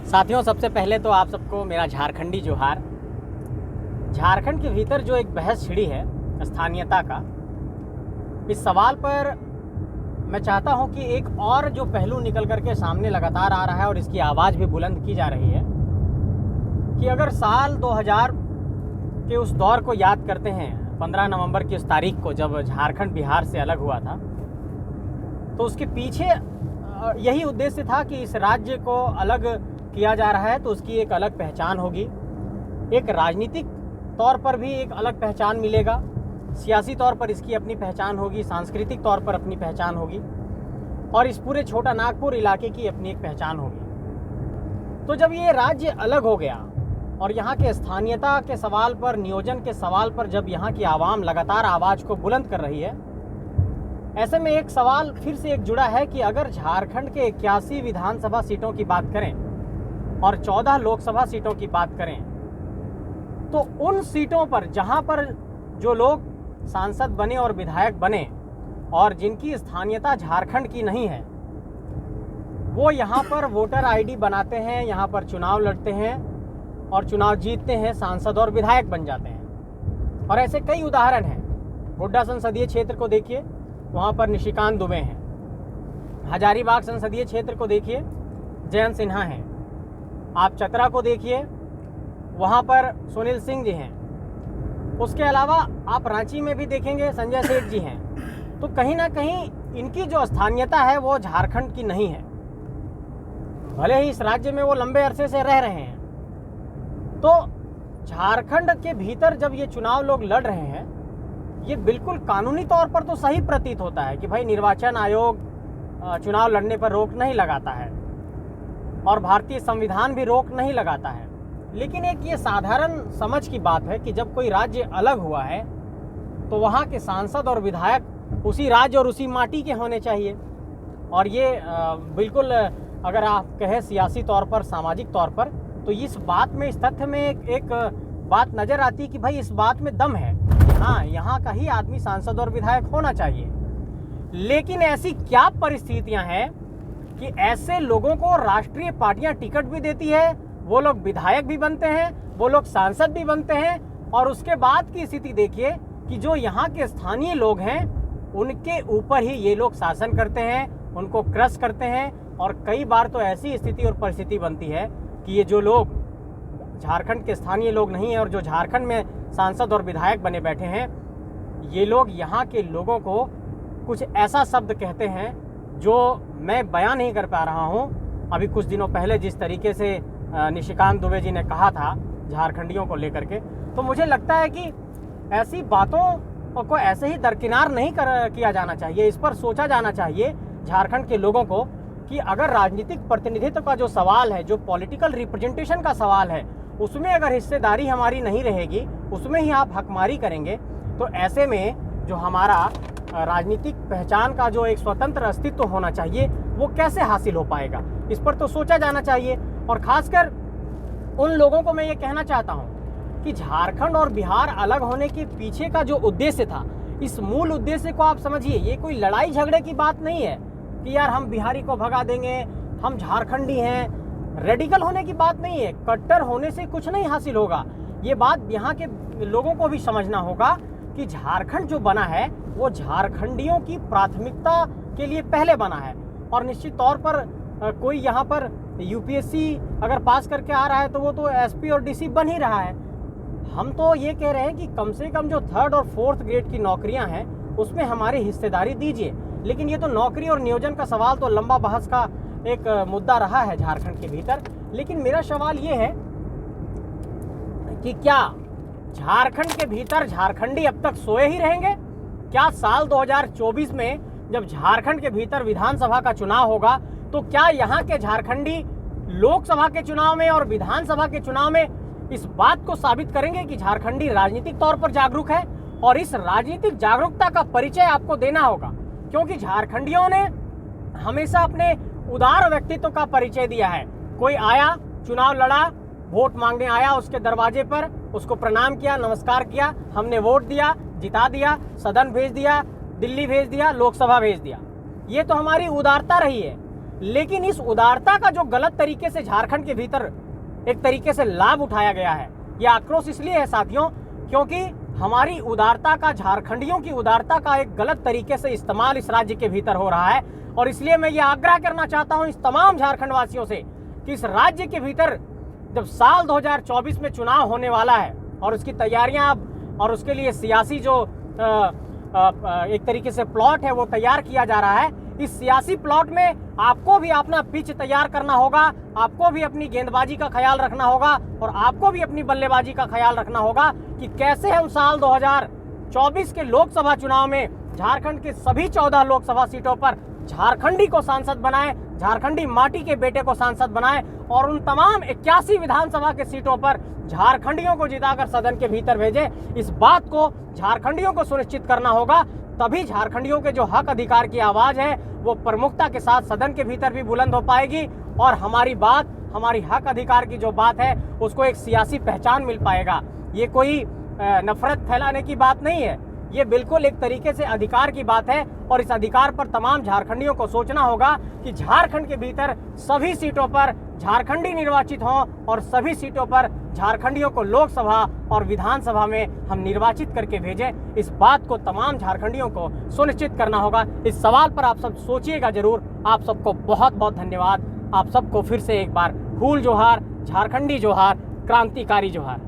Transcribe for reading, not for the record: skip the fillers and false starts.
साथियों, सबसे पहले तो आप सबको मेरा झारखंडी जोहार। झारखंड के भीतर जो एक बहस छिड़ी है स्थानीयता का, इस सवाल पर मैं चाहता हूं कि एक और जो पहलू निकल करके सामने लगातार आ रहा है और इसकी आवाज़ भी बुलंद की जा रही है कि अगर साल 2000 के उस दौर को याद करते हैं, 15 नवंबर की उस तारीख को जब झारखंड बिहार से अलग हुआ था, तो उसके पीछे यही उद्देश्य था कि इस राज्य को अलग किया जा रहा है तो उसकी एक अलग पहचान होगी, एक राजनीतिक तौर पर भी एक अलग पहचान मिलेगा, सियासी तौर पर इसकी अपनी पहचान होगी, सांस्कृतिक तौर पर अपनी पहचान होगी और इस पूरे छोटा नागपुर इलाके की अपनी एक पहचान होगी। तो जब ये राज्य अलग हो गया और यहाँ के स्थानीयता के सवाल पर, नियोजन के सवाल पर जब यहाँ की आवाम लगातार आवाज़ को बुलंद कर रही है, ऐसे में एक सवाल फिर से एक जुड़ा है कि अगर झारखंड के 81 विधानसभा सीटों की बात करें और 14 लोकसभा सीटों की बात करें, तो उन सीटों पर जहां पर जो लोग सांसद बने और विधायक बने और जिनकी स्थानीयता झारखंड की नहीं है, वो यहां पर वोटर आईडी बनाते हैं, यहां पर चुनाव लड़ते हैं और चुनाव जीतते हैं, सांसद और विधायक बन जाते हैं। और ऐसे कई उदाहरण हैं। गोड्डा संसदीय क्षेत्र को देखिए, वहाँ पर निशिकांत दुबे हैं। हजारीबाग संसदीय क्षेत्र को देखिए, जयंत सिन्हा हैं। आप चतरा को देखिए, वहाँ पर सुनील सिंह जी हैं। उसके अलावा आप रांची में भी देखेंगे, संजय सेठ जी हैं। तो कहीं ना कहीं इनकी जो स्थानीयता है वो झारखंड की नहीं है, भले ही इस राज्य में वो लंबे अरसे से रह रहे हैं। तो झारखंड के भीतर जब ये चुनाव लोग लड़ रहे हैं, ये बिल्कुल कानूनी तौर पर तो सही प्रतीत होता है कि भाई निर्वाचन आयोग चुनाव लड़ने पर रोक नहीं लगाता है और भारतीय संविधान भी रोक नहीं लगाता है। लेकिन एक ये साधारण समझ की बात है कि जब कोई राज्य अलग हुआ है तो वहाँ के सांसद और विधायक उसी राज्य और उसी माटी के होने चाहिए। और ये बिल्कुल अगर आप कहें सियासी तौर पर, सामाजिक तौर पर, तो इस बात में, इस तथ्य में एक बात नज़र आती है कि भाई इस बात में दम है, हाँ, यहाँ का ही आदमी सांसद और विधायक होना चाहिए। लेकिन ऐसी क्या परिस्थितियां हैं कि ऐसे लोगों को राष्ट्रीय पार्टियां टिकट भी देती है, वो लोग विधायक भी बनते हैं, वो लोग सांसद भी बनते हैं, और उसके बाद की स्थिति देखिए कि जो यहाँ के स्थानीय लोग हैं उनके ऊपर ही ये लोग शासन करते हैं, उनको क्रश करते हैं। और कई बार तो ऐसी स्थिति और परिस्थिति बनती है कि ये जो लोग झारखंड के स्थानीय लोग नहीं हैं और जो झारखंड में सांसद और विधायक बने बैठे हैं, ये लोग यहाँ के लोगों को कुछ ऐसा शब्द कहते हैं जो मैं बयान नहीं कर पा रहा हूँ। अभी कुछ दिनों पहले जिस तरीके से निशिकांत दुबे जी ने कहा था झारखंडियों को लेकर के, तो मुझे लगता है कि ऐसी बातों को ऐसे ही दरकिनार नहीं किया जाना चाहिए। इस पर सोचा जाना चाहिए झारखंड के लोगों को कि अगर राजनीतिक प्रतिनिधित्व का जो सवाल है, जो पॉलिटिकल रिप्रेजेंटेशन का सवाल है, उसमें अगर हिस्सेदारी हमारी नहीं रहेगी, उसमें ही आप हकमारी करेंगे, तो ऐसे में जो हमारा राजनीतिक पहचान का जो एक स्वतंत्र अस्तित्व होना चाहिए वो कैसे हासिल हो पाएगा। इस पर तो सोचा जाना चाहिए। और खासकर उन लोगों को मैं ये कहना चाहता हूँ कि झारखंड और बिहार अलग होने के पीछे का जो उद्देश्य था, इस मूल उद्देश्य को आप समझिए। ये कोई लड़ाई झगड़े की बात नहीं है कि यार हम बिहारी को भगा देंगे, हम झारखंडी हैं। रेडिकल होने की बात नहीं है, कट्टर होने से कुछ नहीं हासिल होगा। ये बात यहाँ के लोगों को भी समझना होगा कि झारखंड जो बना है वो झारखंडियों की प्राथमिकता के लिए पहले बना है। और निश्चित तौर पर कोई यहाँ पर यूपीएससी अगर पास करके आ रहा है तो वो तो एसपी और डीसी बन ही रहा है। हम तो ये कह रहे हैं कि कम से कम जो 3rd और 4th ग्रेड की नौकरियाँ हैं उसमें हमारी हिस्सेदारी दीजिए। लेकिन ये तो नौकरी और नियोजन का सवाल तो लंबा बहस का एक मुद्दा रहा है झारखंड के भीतर। लेकिन मेरा सवाल ये है कि क्या झारखंड के भीतर झारखंडी अब तक सोए ही रहेंगे? क्या साल 2024 में जब झारखंड के भीतर विधानसभा का चुनाव होगा तो क्या यहाँ के झारखंडी लोकसभा के चुनाव में और विधानसभा के चुनाव में इस बात को साबित करेंगे कि झारखंडी राजनीतिक तौर पर जागरूक है? और इस राजनीतिक जागरूकता का परिचय आपको देना होगा, क्योंकि झारखंडियों ने हमेशा अपने उदार व्यक्तित्व का परिचय दिया है। कोई आया, चुनाव लड़ा, वोट मांगने आया उसके दरवाजे पर, उसको प्रणाम किया, नमस्कार किया, हमने वोट दिया, जिता दिया, सदन भेज दिया, दिल्ली भेज दिया, लोकसभा भेज दिया। ये तो हमारी उदारता रही है। लेकिन इस उदारता का जो गलत तरीके से झारखंड के भीतर एक तरीके से लाभ उठाया गया है, यह आक्रोश इसलिए है साथियों क्योंकि हमारी उदारता का, झारखंडियों की उदारता का एक गलत तरीके से इस्तेमाल इस राज्य के भीतर हो रहा है। और इसलिए मैं ये आग्रह करना चाहता हूं इस तमाम झारखंड वासियों से कि इस राज्य के भीतर जब साल 2024 में चुनाव होने वाला है और उसकी तैयारियां अब और उसके लिए सियासी जो एक तरीके से प्लॉट है वो तैयार किया जा रहा है, इस सियासी प्लॉट में आपको भी अपना पिच तैयार करना होगा, आपको भी अपनी गेंदबाजी का ख्याल रखना होगा और आपको भी अपनी बल्लेबाजी का ख्याल रखना होगा कि कैसे हम साल 2024 के लोकसभा चुनाव में झारखंड के सभी 14 लोकसभा सीटों पर झारखंडी को सांसद बनाएं, झारखंडी माटी के बेटे को सांसद बनाएं और उन तमाम 81 विधानसभा के सीटों पर झारखंडियों को जिताकर सदन के भीतर भेजें। इस बात को झारखंडियों को सुनिश्चित करना होगा, तभी झारखंडियों के जो हक अधिकार की आवाज है वो प्रमुखता के साथ सदन के भीतर भी बुलंद हो पाएगी और हमारी बात, हमारी हक अधिकार की जो बात है उसको एक सियासी पहचान मिल पाएगा। ये कोई नफरत फैलाने की बात नहीं है, ये बिल्कुल एक तरीके से अधिकार की बात है और इस अधिकार पर तमाम झारखंडियों को सोचना होगा कि झारखंड के भीतर सभी सीटों पर झारखंडी निर्वाचित हों और सभी सीटों पर झारखंडियों को लोकसभा और विधानसभा में हम निर्वाचित करके भेजें। इस बात को तमाम झारखंडियों को सुनिश्चित करना होगा। इस सवाल पर आप सब सोचिएगा जरूर। आप सबको बहुत बहुत धन्यवाद। आप सबको फिर से एक बार फूल जोहार, झारखंडी जोहार, क्रांतिकारी जोहार।